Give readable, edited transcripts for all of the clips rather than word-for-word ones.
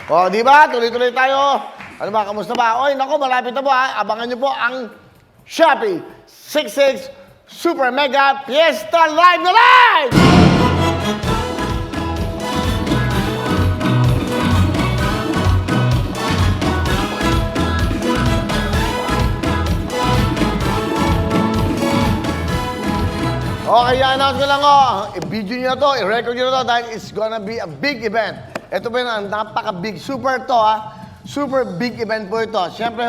O, di ba? Tuloy-tuloy tayo. Ano ba? Kamusta ba? Oy, nako, malapit na po ha. Abangan nyo po ang Shopee 66 Super Mega Fiesta Live na Live! Okay, i-announce ko lang i-video nyo na to, i-record nyo na to dahil it's gonna be a big event. Ito po yun, napaka-big, super to super big event po ito. Siyempre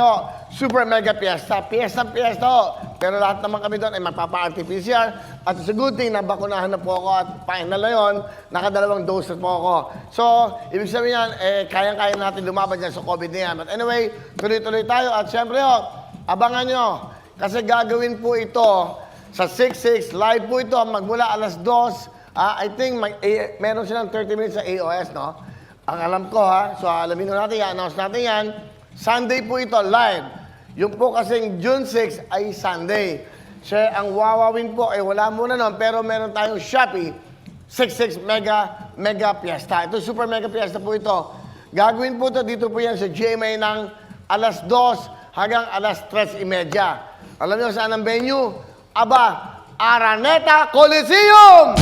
super mega fiesta. Fiesta ho. Pero lahat naman kami doon ay magpapa-RT-PCR. At it's a good thing na bakunahan na po ako at final na yun, nakadalawang dose na po ako. So, ibig sabihin yan, kayang-kaya natin lumaban dyan sa COVID na yan. But anyway, tuloy-tuloy tayo. At siyempre abangan nyo, kasi gagawin po ito sa 6-6, live po ito, magmula alas 2. I think meron silang 30 minutes sa AOS, no? Ang alam ko, so alamin natin, i-announce natin yan. Sunday po ito, live. Yung po kasing June 6 ay Sunday. Siya, ang wawawin po ay wala muna nun, pero meron tayong Shopee 66 Mega Fiesta. Ito, Super Mega Fiesta po ito. Gagawin po ito, dito po yan sa GMA ng alas 2 hanggang alas 3:30. Alam niyo saan ang venue? Aba, Araneta Coliseum!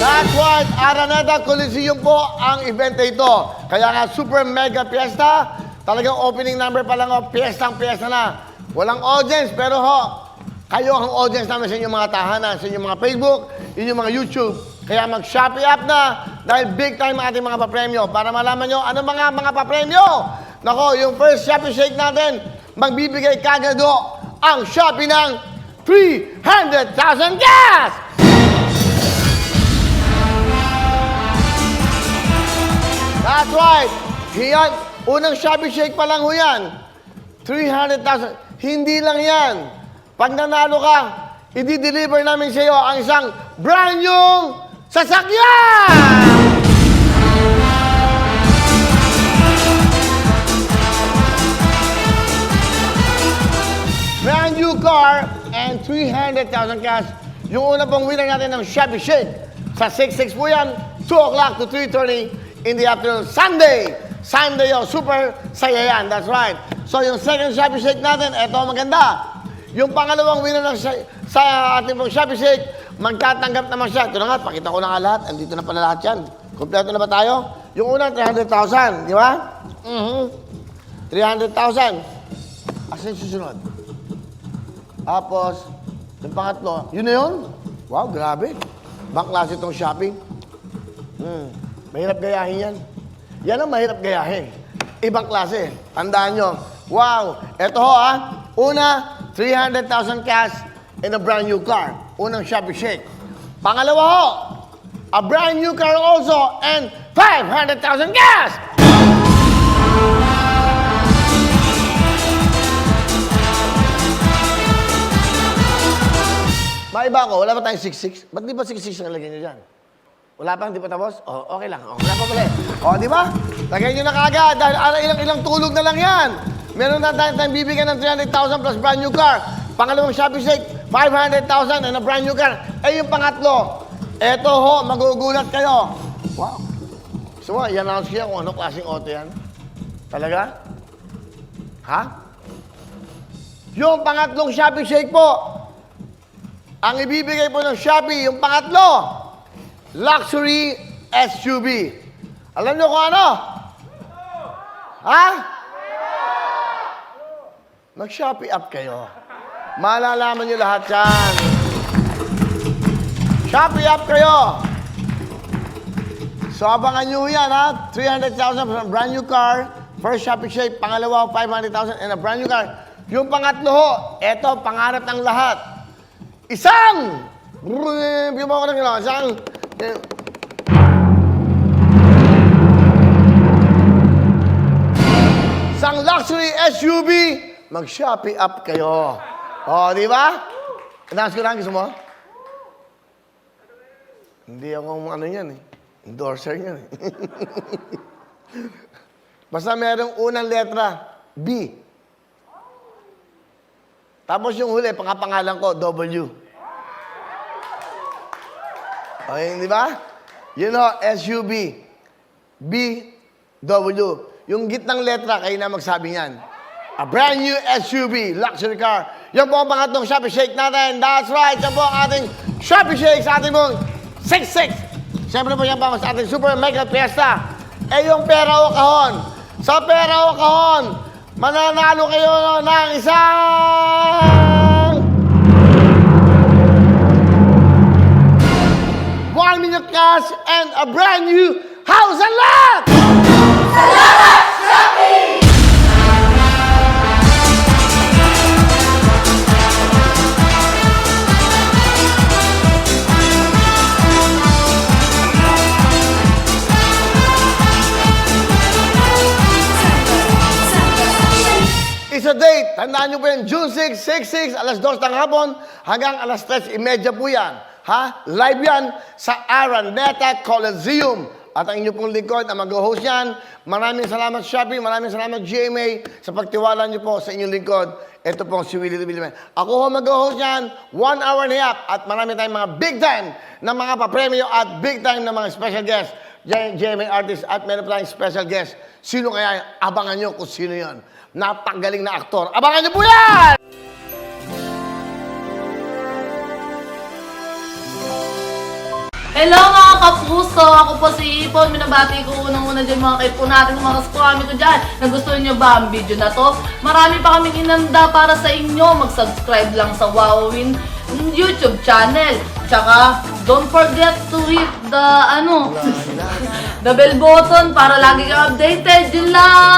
That's right, Araneta Coliseum po ang event na ito. Kaya nga, Super Mega Fiesta, talagang opening number pa lang piyestang-piyesta na. Walang audience, pero kayo ang audience namin sa inyong mga tahanan, sa inyong mga Facebook, inyong mga YouTube. Kaya mag-Shopee app na dahil big time ang ating mga papremyo. Para malaman nyo, ano mga papremyo? Nako, yung first Shopee Shake natin, magbibigay kagad ang Shopee ng 300,000 gas! That's right! Yan, unang Shopee Shake pa lang yan. 300,000. Hindi lang yan. Pag nanalo ka, i-deliver namin sa iyo ang isang brand new sasakyan! Brand new car and 300,000 cash. Yung una pong winner natin ng Shopee Shake. Sa 6-6 po yan, 2 o'clock to 3:30 in the afternoon. Sunday! Sunday super saya yan. That's right. So yung second Shopee Shake natin, eto maganda. Yung pangalawang winner sa ating pong Shopee Shake, magtatanggap naman siya. Ito na nga, pakita ko na nga lahat. Andito na pala lahat yan. Kompleto na ba tayo? Yung unang 300,000, di ba? 300,000. Asa yung susunod? Tapos, yung pangatlo, yun na yun? Wow, grabe. Bang klase itong shopping. Mahirap gayahin yan. Yan ang mahirap gayahin. Ibang klase. Tandaan nyo. Wow. Ito una, 300,000 cash and a brand new car. Unang Shopee Shake. Pangalawa a brand new car also and 500,000 cash! Maiba ko, wala ba tayong 6-6? Ba't di ba 6-6 ang lagyan nyo dyan? Wala pa, di pa tapos? Okay lang. Wala pa pala. Di ba? Lagyan nyo na kagad dahil ilang tulog na lang yan. Meron na tayong bibigyan ng 300,000 plus brand new car. Pangalawang Shopee Shake, 500,000 and a brand new car. Yung pangatlo, eto magugulat kayo. Wow. So, i-announce kaya kung ano klaseng auto yan. Talaga? Yung pangatlong Shopee Shake po, ang ibibigay po ng Shopee, yung pangatlo, luxury SUV. Alam nyo kung ano? Mag-Shopee app kayo. Malalaman nyo lahat yan. Shopee app kayo. So, abangan nyo yan, 300,000 from brand new car. First Shopee Shake. Pangalawa, 500,000 and a brand new car. Yung pangatlo eto, pangarap ng lahat. Isang luxury SUV, mag-Shopee app kayo. Di ba? Announce ko lang, gusto mo? Hindi ako ano yan Endorser yan Basta merong unang letra, B. Tapos yung huli, pangalan ko, W. Okay, di ba? You know, SUV. B, W. Yung gitnang letra, kayo na magsabi niyan. A brand new SUV, luxury car. Yan po ang pangatlong Shopee Shake natin. That's right. Yan po ang ating Shopee Shake sa ating mong 6-6. Siyempre po yan pa sa ating Super Mega Fiesta. Eh yung pera o kahon. Sa pera o kahon, mananalo kayo ng isang 1 million cash and a brand new house and lot! Salamat, Shopee! It's a date. Tandaan nyo po yan, June 6, 6, alas 2 ng hapon hanggang alas 3:30 po yan. Ha? Live yan sa Araneta Coliseum. At ang inyo pong lingkod na mag-host yan. Maraming salamat Shopee, maraming salamat GMA sa pagtiwala nyo po sa inyong lingkod. Ito pong si Willie Willie. Ako ho mag-host yan, 1 hour and a half. At marami tayong mga big time na mga papremyo at big time na mga special guests. GMA artist at meron pa tayong special guest. Sino kaya? Abangan nyo kung sino yon. Napakagaling na aktor. Abangan nyo po yan! Hello mga kapuso! Ako po si Ipon. Minabati ko unang-una dyan mga kaipo natin, mga kaskwami ko dyan. Nagustuhan nyo ba ang video na to? Marami pa kaming inanda para sa inyo. Mag-subscribe lang sa Wowin YouTube channel. Tsaka, don't forget to hit the, the bell button para lagi kang updated. Yun lang!